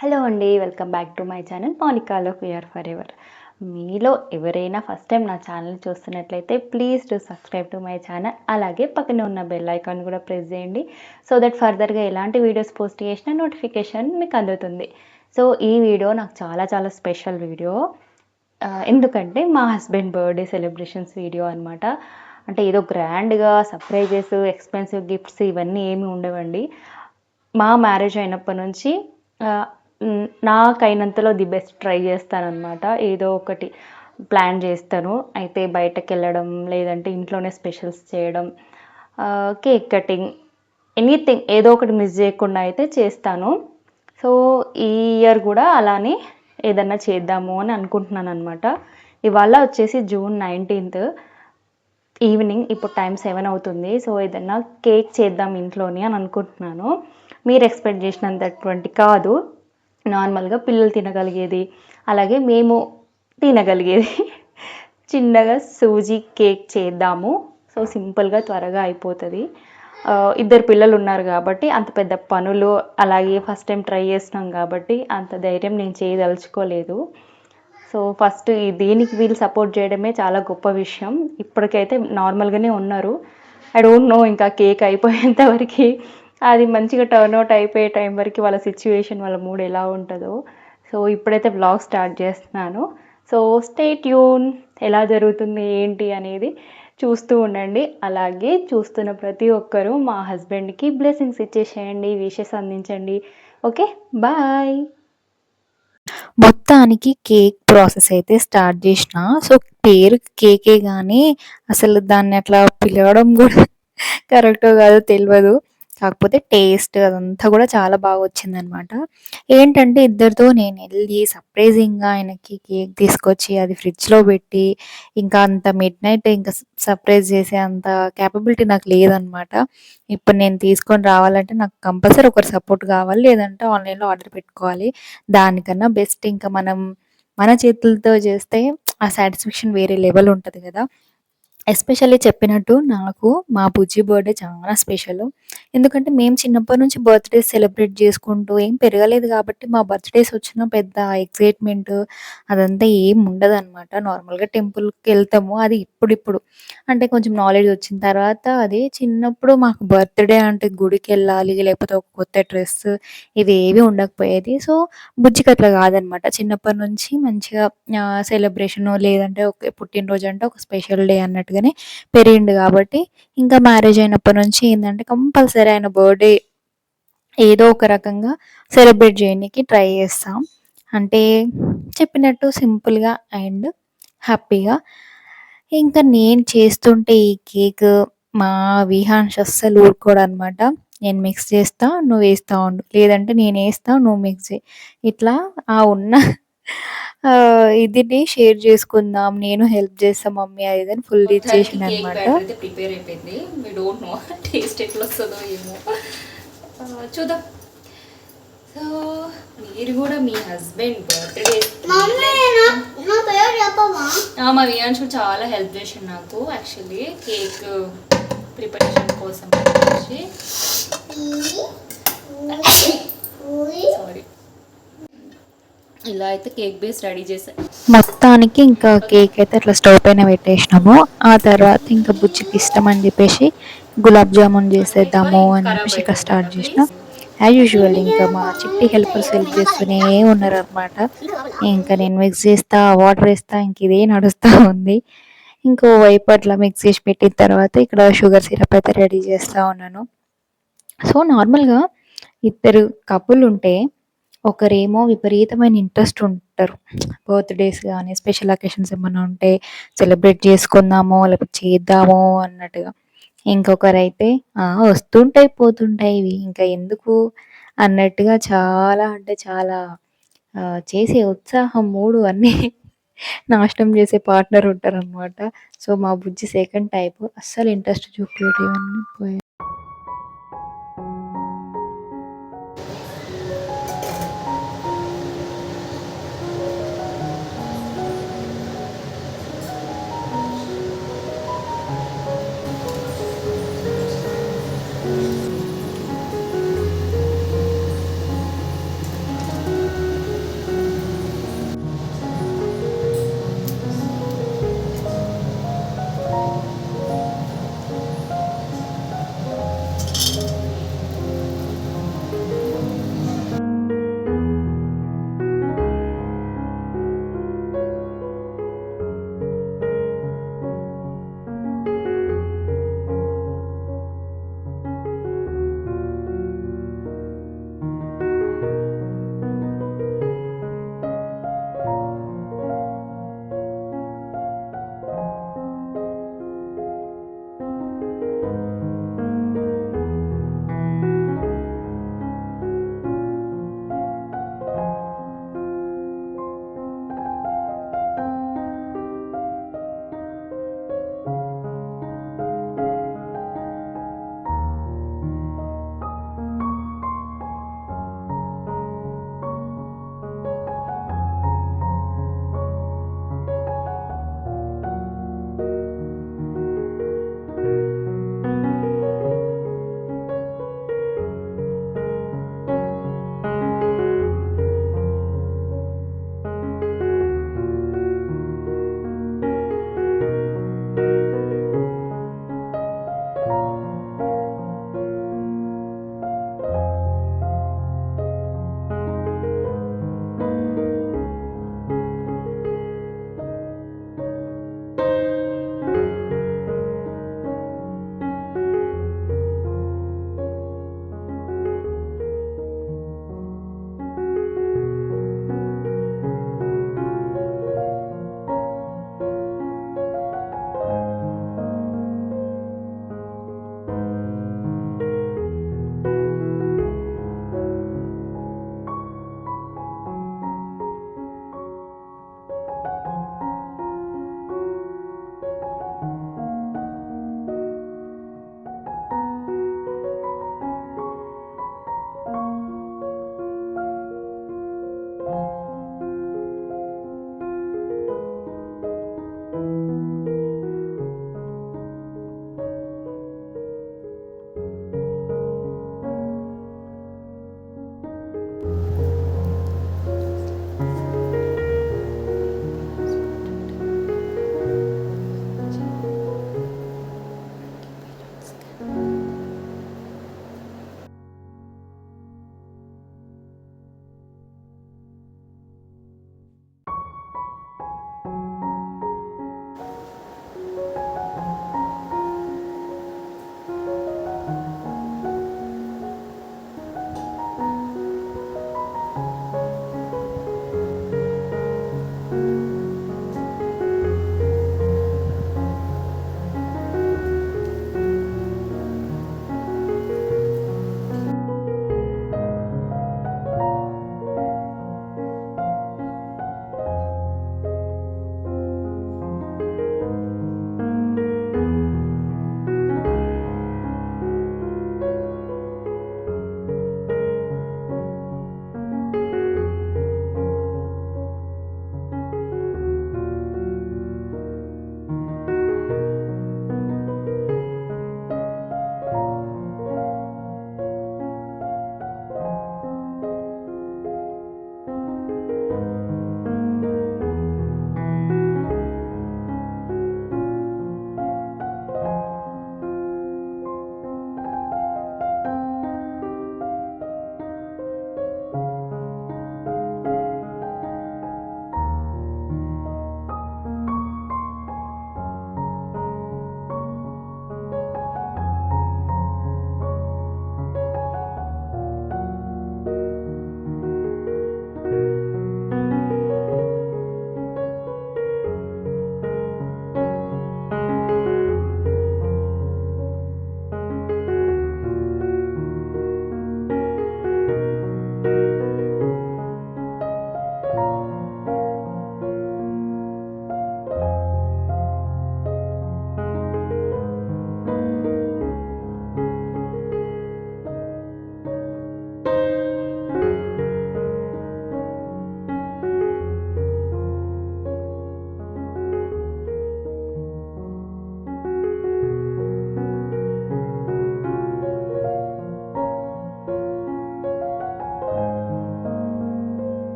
Hello అండి. Welcome back to my channel మౌనికాలో VR forever. మీలో ఎవరైనా ఫస్ట్ టైం నా ఛానల్ చూస్తున్నట్లయితే please do subscribe to my channel. అలాగే పక్కనే ఉన్న బెల్ ఐకాన్ కూడా ప్రెస్ చేయండి. సో దట్ ఫర్దర్గా ఎలాంటి వీడియోస్ పోస్ట్ చేసినా నోటిఫికేషన్ మీకు అందుతుంది. సో ఈ వీడియో నాకు చాలా చాలా స్పెషల్ వీడియో. ఎందుకంటే మా హస్బెండ్ బర్త్డే సెలబ్రేషన్స్ వీడియో అనమాట. అంటే ఏదో గ్రాండ్గా సర్ప్రైజెస్, ఎక్స్పెన్సివ్ గిఫ్ట్స్ ఇవన్నీ ఏమి ఉండవండి. మా మ్యారేజ్ అయినప్పటి నుంచి నాకైనంతలో ది బెస్ట్ ట్రై చేస్తానన్నమాట. ఏదో ఒకటి ప్లాన్ చేస్తాను. అయితే బయటకు వెళ్ళడం, లేదంటే ఇంట్లోనే స్పెషల్స్ చేయడం, కేక్ కటింగ్, ఎనీథింగ్ ఏదో ఒకటి మిస్ చేయకుండా అయితే చేస్తాను. సో ఈ ఇయర్ కూడా అలానే ఏదన్నా చేద్దాము అని అనుకుంటున్నాను అనమాట. ఇవాళ వచ్చేసి జూన్ 19th ఈవినింగ్. ఇప్పుడు టైం 7 అవుతుంది. సో ఏదన్నా కేక్ చేద్దాం ఇంట్లోని అని అనుకుంటున్నాను. మీరు ఎక్స్పెక్ట్ చేసినంతటువంటి కాదు, నార్మల్గా పిల్లలు తినగలిగేది, అలాగే మేము తినగలిగేది చిన్నగా సూజీ కేక్ చేద్దాము. సో సింపుల్గా త్వరగా అయిపోతుంది. ఇద్దరు పిల్లలు ఉన్నారు కాబట్టి అంత పెద్ద పనులు, అలాగే ఫస్ట్ టైం ట్రై చేస్తున్నాం కాబట్టి అంత ధైర్యం నేను చేయదలుచుకోలేదు. సో ఫస్ట్ దీనికి వీళ్ళు సపోర్ట్ చేయడమే చాలా గొప్ప విషయం. ఇప్పటికైతే నార్మల్గానే ఉన్నారు. ఐ డోంట్ నో ఇంకా కేక్ అయిపోయేంత వరకు, అది మంచిగా టర్న్అవుట్ అయిపోయే టైం వరకు వాళ్ళ సిచ్యువేషన్, వాళ్ళ మూడ్ ఎలా ఉంటుందో. సో ఇప్పుడైతే వ్లాగ్ స్టార్ట్ చేస్తున్నాను. So stay tune. ఎలా జరుగుతుంది ఏంటి అనేది చూస్తూ ఉండండి. అలాగే చూస్తున్న ప్రతి ఒక్కరూ మా హస్బెండ్కి బ్లెస్సింగ్స్ ఇచ్చేసేయండి, విషెస్ అందించండి. Okay, bye. మొత్తానికి కేక్ ప్రాసెస్ అయితే స్టార్ట్ చేసిన. సో పేరు కేకే కానీ అసలు దాన్ని అట్లా పిలవడం కూడా కరెక్టో కాదో తెలియదు. కాకపోతే టేస్ట్ అదంతా కూడా చాలా బాగా వచ్చిందనమాట. ఏంటంటే ఇద్దరితో నేను వెళ్ళి సర్ప్రైజింగ్గా ఆయనకి కేక్ తీసుకొచ్చి అది ఫ్రిడ్జ్లో పెట్టి ఇంకా అంత మిడ్ నైట్ ఇంకా సర్ప్రైజ్ చేసే అంత క్యాపబిలిటీ నాకు లేదనమాట. ఇప్పుడు నేను తీసుకొని రావాలంటే నాకు కంపల్సరీ ఒకరు సపోర్ట్ కావాలి, లేదంటే ఆన్లైన్లో ఆర్డర్ పెట్టుకోవాలి. దానికన్నా బెస్ట్ ఇంకా మనం మన చేతులతో చేస్తే ఆ సాటిస్ఫాక్షన్ వేరే లెవెల్ ఉంటుంది కదా. ఎస్పెషల్లీ చెప్పినట్టు నాకు మా బుజ్జి బర్త్డే చాలా స్పెషల్. ఎందుకంటే మేము చిన్నప్పటి నుంచి బర్త్డేస్ సెలబ్రేట్ చేసుకుంటూ ఏం పెరగలేదు కాబట్టి మా బర్త్డేస్ వచ్చిన పెద్ద ఎక్సైట్మెంట్ అదంతా ఏం ఉండదన్నమాట. నార్మల్గా టెంపుల్కి వెళ్తాము, అది ఇప్పుడిప్పుడు అంటే కొంచెం నాలెడ్జ్ వచ్చిన తర్వాత. అది చిన్నప్పుడు మాకు బర్త్డే అంటే గుడికి వెళ్ళాలి, లేకపోతే ఒక కొత్త డ్రెస్, ఇవి ఏవి ఉండకపోయేది. సో బుజ్జికి అట్లా కాదనమాట. చిన్నప్పటి నుంచి మంచిగా సెలబ్రేషను, లేదంటే ఒక పుట్టినరోజు అంటే ఒక స్పెషల్ డే అన్నట్టుగానే పెరిగిండు కాబట్టి ఇంకా మ్యారేజ్ అయినప్పటి నుంచి ఏంటంటే కంపల్సరీ ఆయన బర్త్డే ఏదో ఒక రకంగా సెలబ్రేట్ చేయడానికి ట్రై చేస్తాం. అంటే చెప్పినట్టు సింపుల్గా అండ్ హ్యాపీగా. ఇంకా నేను చేస్తుంటే ఈ కేక్ మా విహాన్స్ అస్సలు ఊరుకోడు అనమాట. నేను మిక్స్ చేస్తా, నువ్వు వేస్తా ఉండు, లేదంటే నేను వేస్తా, నువ్వు మిక్స్ చేయి. ఇట్లా ఆ ఉన్న ఇదిని షేర్ చేసుకుందాం, నేను హెల్ప్ చేస్తా మమ్మీ అది ఇది అని ఫుల్ ఇచ్చేసిండు అనమాట. అయితే ప్రిపేర్ అయిపోయింది. మీ డోంట్ నో టేస్ట్ ఎట్లా వస్తుందో ఏమో, చూద్దాం. సో మీరు కూడా మీ హస్బెండ్ బర్త్డే, మా వియాన్షు చాలా హెల్ప్ చేసిండు నాకు యాక్చువల్లీ కేక్ ప్రిపరేషన్ కోసం వచ్చి. సారీ, ఇలా అయితే కేక్ బేస్ రెడీ చేశాను. మొత్తానికి ఇంకా కేక్ అయితే అట్లా స్టవ్ పైన పెట్టేసినాము. ఆ తర్వాత ఇంకా బుజ్జికి ఇష్టం అని చెప్పేసి గులాబ్ జామున్ చేసేద్దాము అని చెప్పేసి ఇక స్టార్ట్ చేసిన. యాజ్ యూజువల్ ఇంకా మా చిట్టి హెల్పర్స్ హెల్ప్ చేస్తూనే ఉన్నారనమాట. ఇంకా నేను మిక్స్ చేస్తా, వాటర్ వేస్తా, ఇంక ఇదే నడుస్తూ ఉంది. ఇంకో వైపు అట్లా మిక్స్ చేసి పెట్టిన తర్వాత ఇక్కడ షుగర్ సిరప్ అయితే రెడీ చేస్తూ ఉన్నాను. సో నార్మల్గా ఇద్దరు కపుల్ ఉంటే ఒకరేమో విపరీతమైన ఇంట్రెస్ట్ ఉంటారు, బర్త్డేస్ కానీ స్పెషల్ అకేషన్స్ ఏమైనా ఉంటే సెలబ్రేట్ చేసుకుందామో లేకపోతే చేద్దామో అన్నట్టుగా. ఇంకొకరైతే వస్తుంటాయి పోతుంటాయి ఇవి ఇంకా ఎందుకు అన్నట్టుగా చాలా అంటే చాలా చేసే ఉత్సాహం, మూడు అన్నీ నాశనం చేసే పార్ట్నర్ ఉంటారనమాట. సో మా బుజ్జి సెకండ్ టైపు, అస్సలు ఇంట్రెస్ట్ చూపించేటివన్నీ పోయాయి.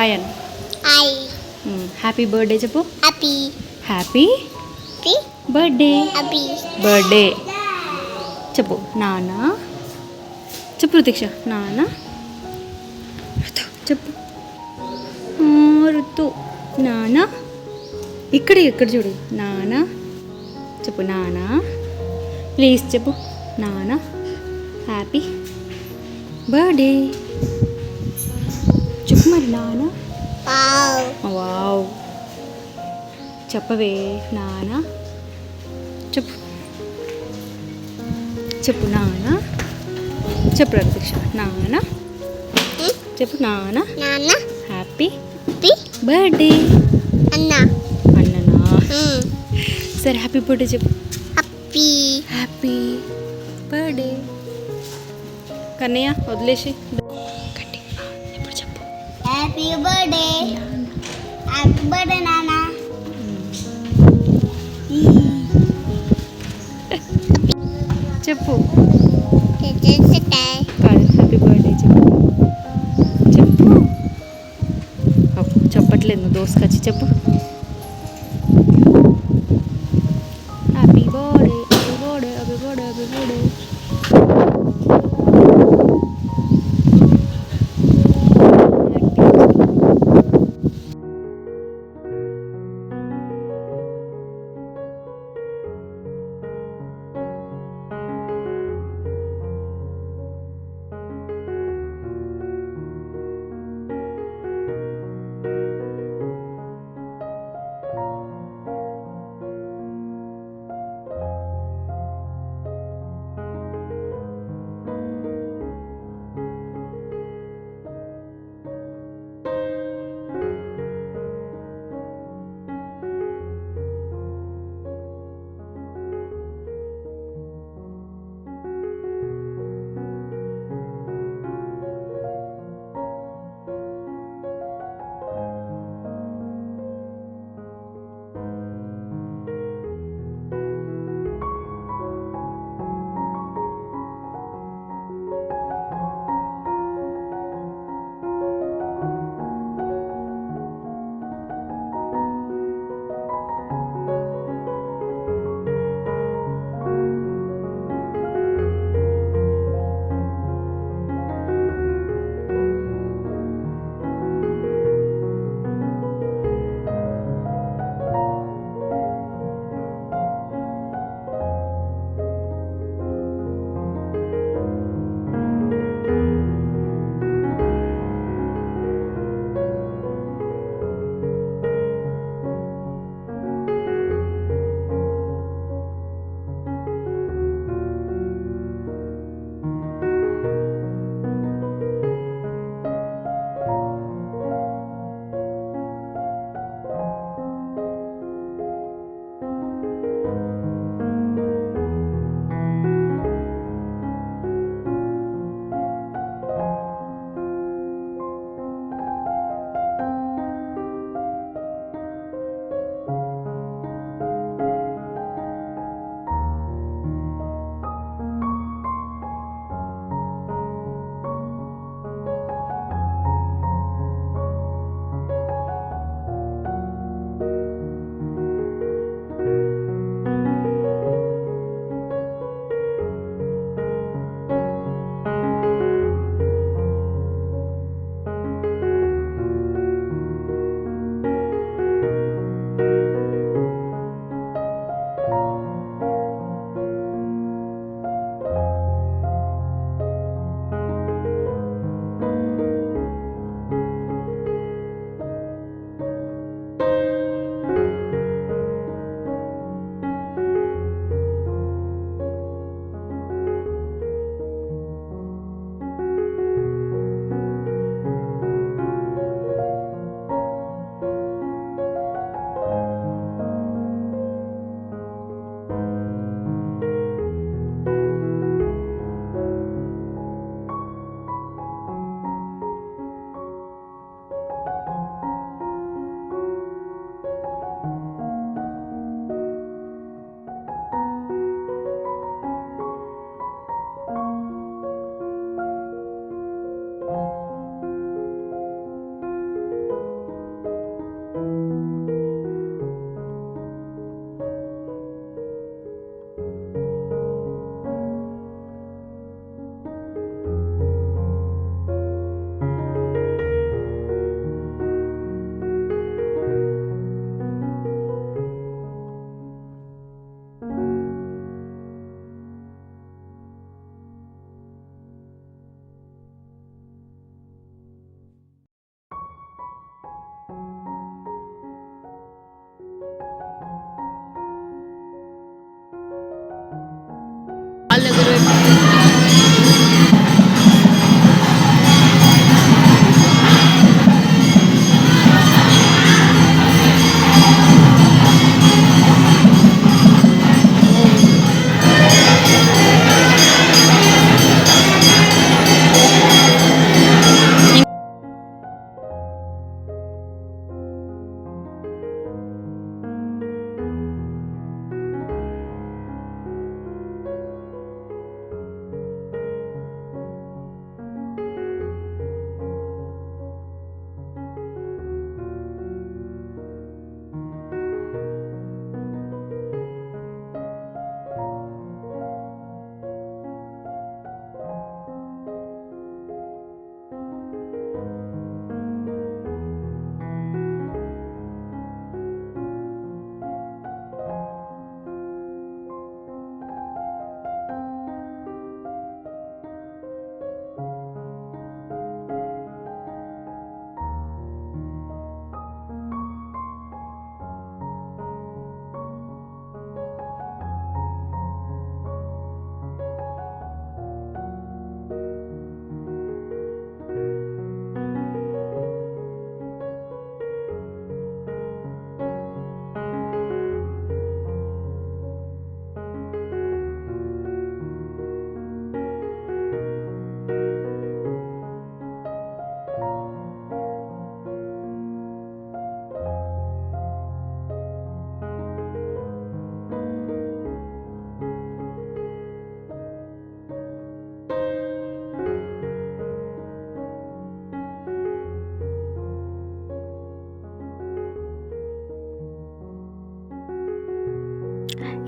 Hi Anu. I happy birthday చెప్పు. happy happy happy birthday. happy birthday చెప్పు. నాన్న చెప్పు రుతిక్ష. నాన్న రుతు చెప్పు. రుతు నాన్న ఇక్కడ చూడు. నాన్న చెప్పు. నాన్న ప్లీజ్ చెప్పు. నాన్న హ్యాపీ బర్త్డే చెప్పు మరి. నాన్న wow వావ్ చెప్పవే. నాన్న చెప్పు. చెప్పు నాన్న చెప్పు రవిదీక్ష. నాన్న చెప్పు. నాన్న Nana happy happy birthday. Anna అన్ననా సరే హ్యాపీ బర్త్డే చెప్పు. happy happy birthday. కన్నయ్య వదిలేసి గట్టి ఇప్పుడు చెప్పు. happy birthday happy birthday Nana చెప్పు. today కాదు హ్యాపీ బర్త్డే చెప్పు. చెప్పు. చెప్పట్లేదు నువ్వు దోసుకొచ్చి చెప్పు. Happy birthday happy birthday happy birthday happy birthday.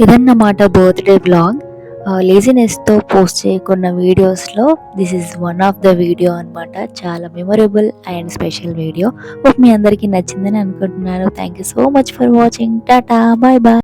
ఇదన్నమాట బర్త్డే బ్లాగ్. లేజినెస్తో పోస్ట్ చేయకున్న వీడియోస్లో this is one of the video అనమాట. చాలా memorable and special video. Hope మీ అందరికీ నచ్చిందని అనుకుంటున్నాను. Thank you so much for watching. Tata, bye bye.